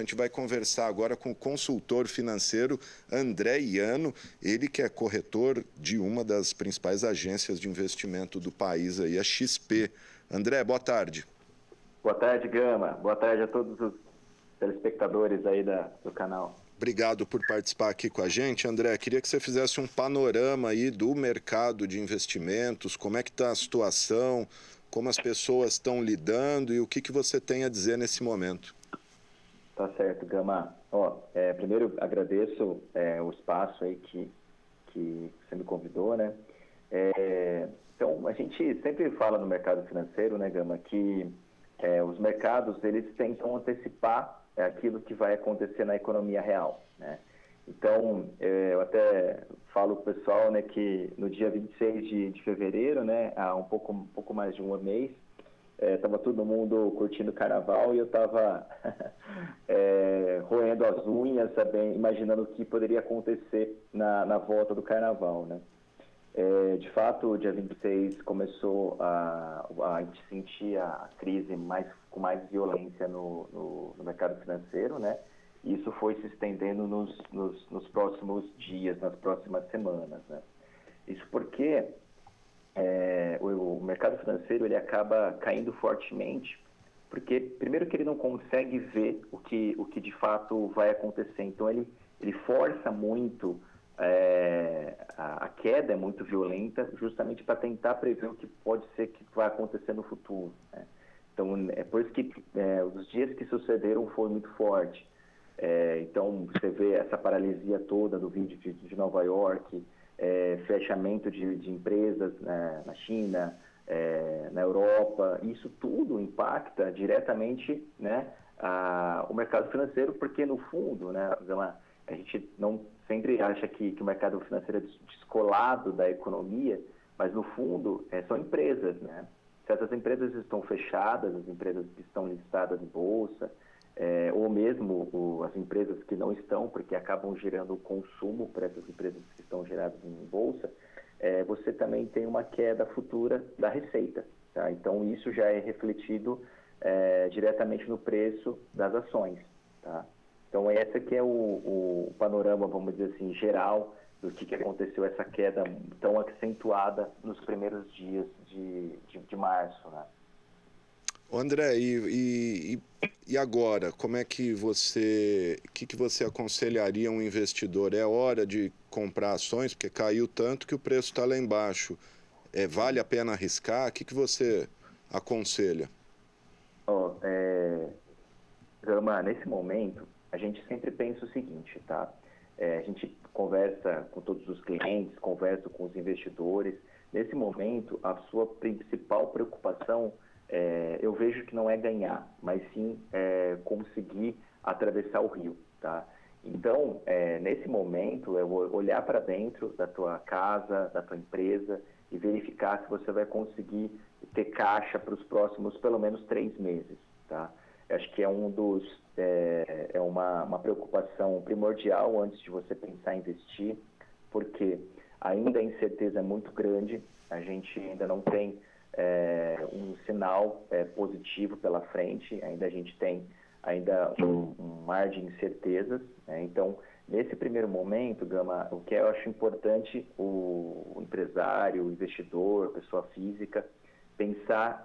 A gente vai conversar agora com o consultor financeiro André Iano, ele que é corretor de uma das principais agências de investimento do país, aí, a XP. André, boa tarde. Boa tarde, Gama. Boa tarde a todos os telespectadores aí do canal. Obrigado por participar aqui com a gente. André, queria que você fizesse um panorama aí do mercado de investimentos, como é que está a situação, como as pessoas estão lidando e o que você tem a dizer nesse momento. Tá certo, Gama. Primeiro agradeço o espaço aí que você me convidou, né? Então, a gente sempre fala no mercado financeiro, né, Gama, que os mercados, eles tentam antecipar aquilo que vai acontecer na economia real, né? Então, eu até falo para o pessoal, né, que no dia 26 de fevereiro, né, há um pouco mais de um mês, estava todo mundo curtindo o carnaval e eu estava roendo as unhas, imaginando o que poderia acontecer na volta do carnaval, né? De fato, o dia 26 começou a gente sentir a crise com mais violência no mercado financeiro, né? E isso foi se estendendo nos próximos dias, nas próximas semanas, né? Isso porque o mercado financeiro ele acaba caindo fortemente, porque primeiro que ele não consegue ver o que de fato vai acontecer, então ele força muito, a queda é muito violenta, justamente para tentar prever o que pode ser que vai acontecer no futuro, né? Então é por isso que os dias que sucederam foi muito forte. Então você vê essa paralisia toda do vídeo de Nova York, fechamento de empresas, né, na China, na Europa, isso tudo impacta diretamente, né, o mercado financeiro, porque no fundo, né, a gente não sempre acha que o mercado financeiro é descolado da economia, mas no fundo são empresas, né? Certas empresas estão fechadas, as empresas que estão listadas em bolsa, ou mesmo as empresas que não estão, porque acabam gerando consumo para essas empresas que estão geradas em bolsa, você também tem uma queda futura da receita, tá? Então isso já é refletido diretamente no preço das ações, tá? Então esse que é o panorama, vamos dizer assim, geral do que aconteceu, essa queda tão acentuada nos primeiros dias de março, né? André, e agora, como é que você aconselharia um investidor? É hora de comprar ações, porque caiu tanto que o preço está lá embaixo. Vale a pena arriscar? O que você aconselha? Gama, nesse momento, a gente sempre pensa o seguinte, tá? A gente conversa com todos os clientes, conversa com os investidores. Nesse momento, a sua principal preocupação, eu vejo que não é ganhar, mas sim conseguir atravessar o rio, tá? Então, nesse momento, eu vou olhar para dentro da tua casa, da tua empresa e verificar se você vai conseguir ter caixa para os próximos, pelo menos, 3 meses, tá? Eu acho que é uma preocupação primordial antes de você pensar em investir, porque ainda a incerteza é muito grande, a gente ainda não tem um sinal positivo pela frente, ainda a gente tem um mar de incertezas, né? Então, nesse primeiro momento, Gama, o que eu acho importante o empresário, o investidor, a pessoa física, pensar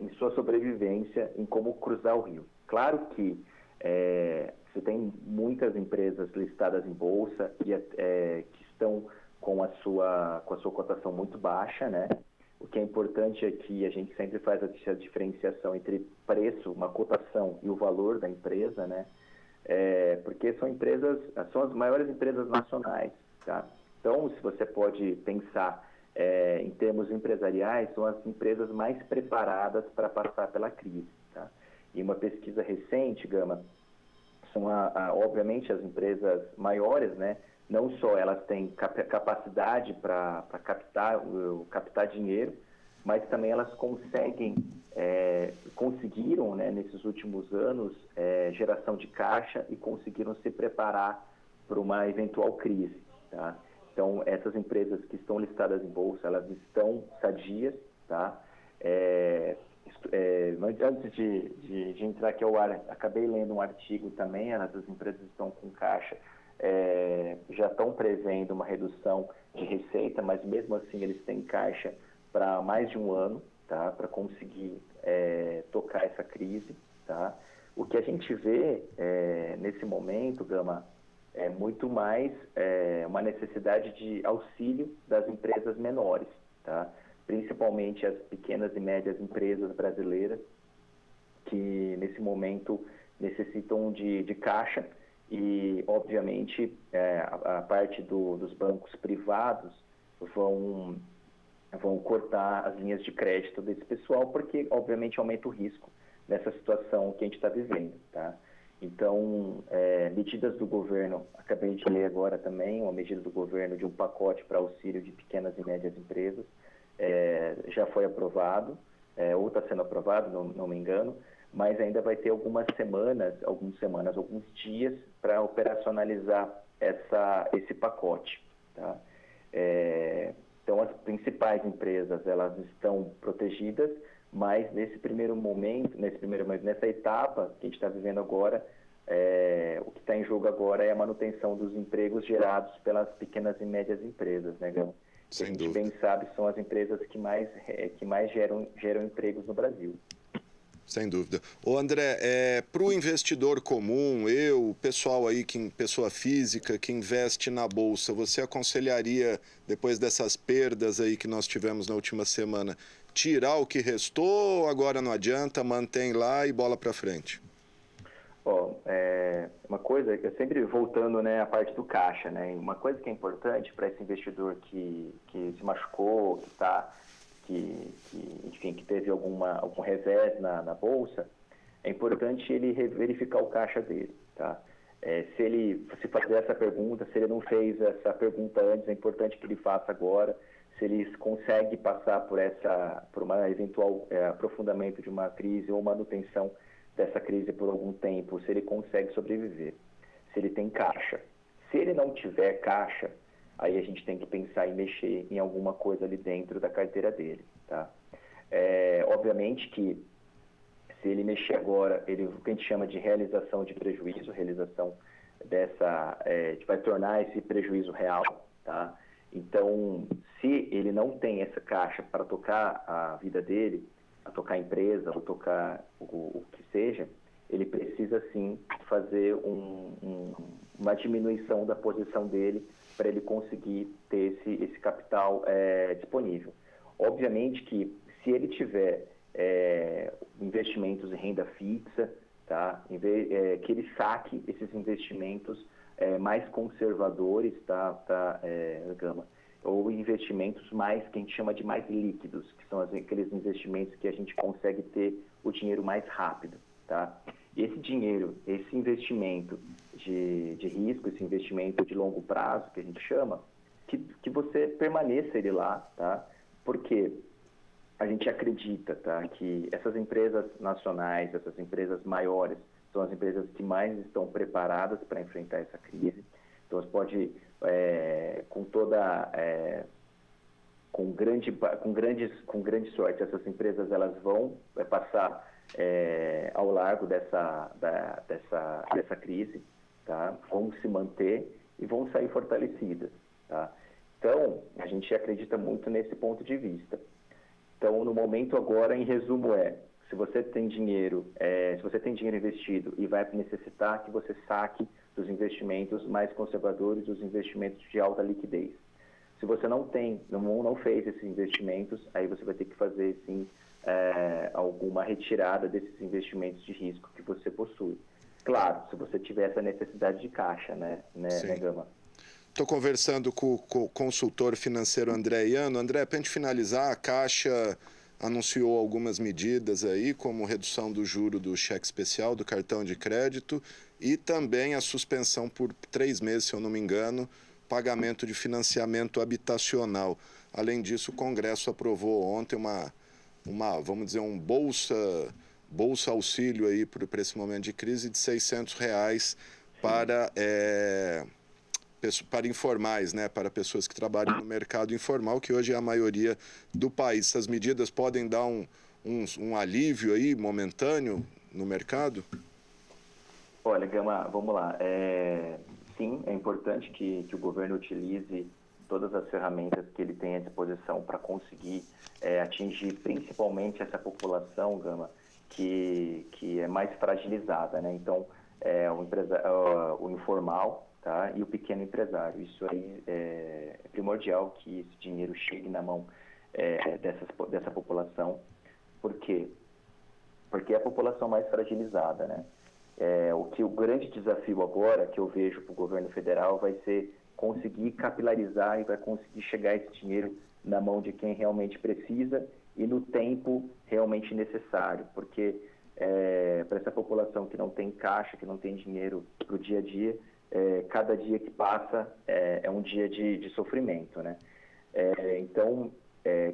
em sua sobrevivência, em como cruzar o rio. Claro que você tem muitas empresas listadas em bolsa que estão com a sua cotação muito baixa, né? O que é importante é que a gente sempre faz a diferenciação entre preço, uma cotação e o valor da empresa, né? Porque são as maiores empresas nacionais, tá? Então, se você pode pensar em termos empresariais, são as empresas mais preparadas para passar pela crise, tá? E uma pesquisa recente, Gama, são obviamente as empresas maiores, né? Não só elas têm capacidade para captar dinheiro, mas também elas conseguiram, né, nesses últimos anos, geração de caixa e conseguiram se preparar para uma eventual crise, tá? Então, essas empresas que estão listadas em bolsa, elas estão sadias, tá? antes de entrar aqui ao ar, acabei lendo um artigo também, as empresas estão com caixa, já estão prevendo uma redução de receita, mas mesmo assim eles têm caixa para mais de um ano, tá? Para conseguir tocar essa crise. Tá? O que a gente vê nesse momento, Gama, é muito mais uma necessidade de auxílio das empresas menores, tá? Principalmente as pequenas e médias empresas brasileiras, que nesse momento necessitam de caixa e, obviamente, a parte dos bancos privados vão cortar as linhas de crédito desse pessoal, porque, obviamente, aumenta o risco nessa situação que a gente está vivendo, tá? Então, medidas do governo, acabei de ler agora também, uma medida do governo de um pacote para auxílio de pequenas e médias empresas, já foi aprovado, ou está sendo aprovado, não me engano, mas ainda vai ter alguns dias para operacionalizar esse pacote, tá? Então, as principais empresas, elas estão protegidas, mas nessa etapa que a gente está vivendo agora, o que está em jogo agora é a manutenção dos empregos gerados pelas pequenas e médias empresas, né, Gão? Que a gente bem sabe são as empresas que mais geram empregos no Brasil. Sem dúvida. Ô André, para o investidor comum, pessoal aí, pessoa física que investe na Bolsa, você aconselharia, depois dessas perdas aí que nós tivemos na última semana, tirar o que restou ou agora não adianta, mantém lá e bola para frente? Uma coisa, que sempre voltando, né, à parte do caixa, né, uma coisa que é importante para esse investidor que se machucou, enfim, que teve algum revés na bolsa, é importante ele verificar o caixa dele, tá? Se fazer essa pergunta, se ele não fez essa pergunta antes, é importante que ele faça agora. Se ele consegue passar por uma eventual aprofundamento de uma crise ou manutenção dessa crise por algum tempo, se ele consegue sobreviver, se ele tem caixa. Se ele não tiver caixa, aí a gente tem que pensar em mexer em alguma coisa ali dentro da carteira dele, tá? Obviamente que se ele mexer agora, o que a gente chama de realização de prejuízo, vai tornar esse prejuízo real, tá? Então, se ele não tem essa caixa para tocar a vida dele, a tocar a empresa, ou tocar o que seja, ele precisa sim fazer uma diminuição da posição dele para ele conseguir ter esse capital disponível. Obviamente que se ele tiver investimentos em renda fixa, tá? Que ele saque esses investimentos mais conservadores, tá, Gama? Ou investimentos mais, que a gente chama de mais líquidos, que são aqueles investimentos que a gente consegue ter o dinheiro mais rápido, tá? E esse dinheiro, esse investimento de risco, esse investimento de longo prazo, que a gente chama, que você permaneça ele lá, tá? Porque a gente acredita, tá, que essas empresas nacionais, essas empresas maiores, são as empresas que mais estão preparadas para enfrentar essa crise. Então, você pode, com grande sorte, essas empresas elas vão passar ao largo dessa crise, tá? Vão se manter e vão sair fortalecidas, tá? Então, a gente acredita muito nesse ponto de vista. Então, no momento agora, em resumo, se você tem dinheiro investido e vai necessitar que você saque dos investimentos mais conservadores, dos investimentos de alta liquidez. Se você não fez esses investimentos, aí você vai ter que fazer, sim, alguma retirada desses investimentos de risco que você possui. Claro, se você tiver essa necessidade de caixa, né Gama? Estou conversando com o consultor financeiro André Iano. André, para a gente finalizar, a Caixa anunciou algumas medidas aí, como redução do juro do cheque especial, do cartão de crédito e também a suspensão por 3 meses, se eu não me engano, pagamento de financiamento habitacional. Além disso, o Congresso aprovou ontem vamos dizer, bolsa auxílio aí para esse momento de crise de R$600 para informais, né, para pessoas que trabalham no mercado informal, que hoje é a maioria do país. Essas medidas podem dar um um alívio aí momentâneo no mercado? Olha, Gama, vamos lá. Sim, é importante que o governo utilize todas as ferramentas que ele tem à disposição para conseguir atingir principalmente essa população, Gama, que é mais fragilizada, né? Então, o informal, tá? E o pequeno empresário. Isso aí é primordial que esse dinheiro chegue na mão dessa população. Por quê? Porque é a população mais fragilizada, né? O grande desafio agora que eu vejo para o governo federal vai ser conseguir capilarizar e vai conseguir chegar esse dinheiro na mão de quem realmente precisa e no tempo realmente necessário, porque para essa população que não tem caixa, que não tem dinheiro para o dia a dia, cada dia que passa é um dia de sofrimento, né? Então,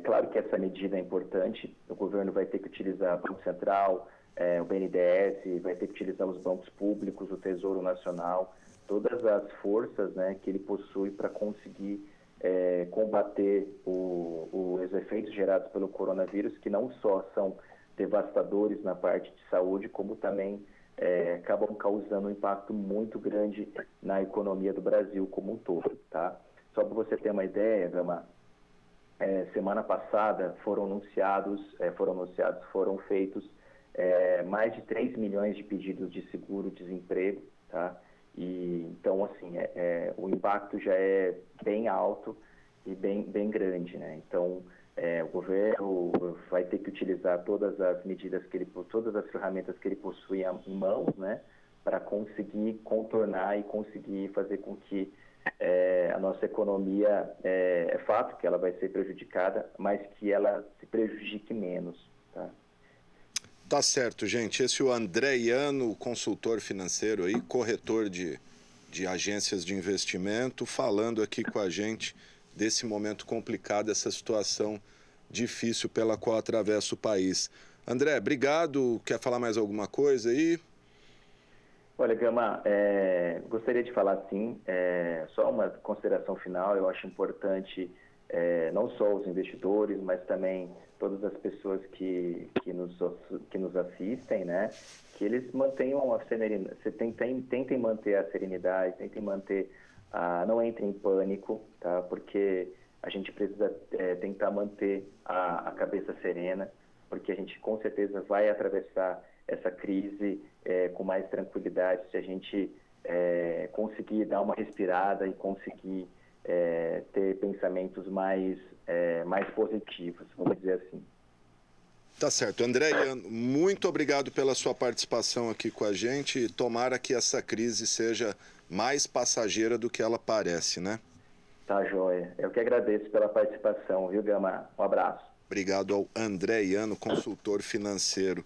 claro que essa medida é importante, o governo vai ter que utilizar o Banco Central, o BNDES, vai ter que utilizar os bancos públicos, o Tesouro Nacional, todas as forças, né, que ele possui para conseguir combater os efeitos gerados pelo coronavírus, que não só são devastadores na parte de saúde, como também acabam causando um impacto muito grande na economia do Brasil como um todo, tá? Só para você ter uma ideia, Gama, semana passada foram feitos mais de 3 milhões de pedidos de seguro-desemprego, tá? E, então, assim, o impacto já é bem alto e bem grande, né? Então, o governo vai ter que utilizar todas as medidas todas as ferramentas que ele possui em mãos, né? Para conseguir contornar e conseguir fazer com que a nossa economia, é fato que ela vai ser prejudicada, mas que ela se prejudique menos, tá? Tá certo, gente. Esse é o André Ianno, consultor financeiro aí, corretor de agências de investimento, falando aqui com a gente desse momento complicado, essa situação difícil pela qual atravessa o país. André, obrigado. Quer falar mais alguma coisa aí? Olha, Gama, gostaria de falar sim, só uma consideração final. Eu acho importante não só os investidores, mas também todas as pessoas que nos assistem, né, que eles mantenham a serenidade, tentem manter a serenidade, tentem manter, não entrem em pânico, tá, porque a gente precisa tentar manter a cabeça serena, porque a gente com certeza vai atravessar essa crise com mais tranquilidade se a gente conseguir dar uma respirada e conseguir ter pensamentos mais positivos, vamos dizer assim. Tá certo. André Ianno, muito obrigado pela sua participação aqui com a gente. Tomara que essa crise seja mais passageira do que ela parece, né? Tá, joia. Eu que agradeço pela participação, viu, Gama? Um abraço. Obrigado ao André Ianno, consultor financeiro.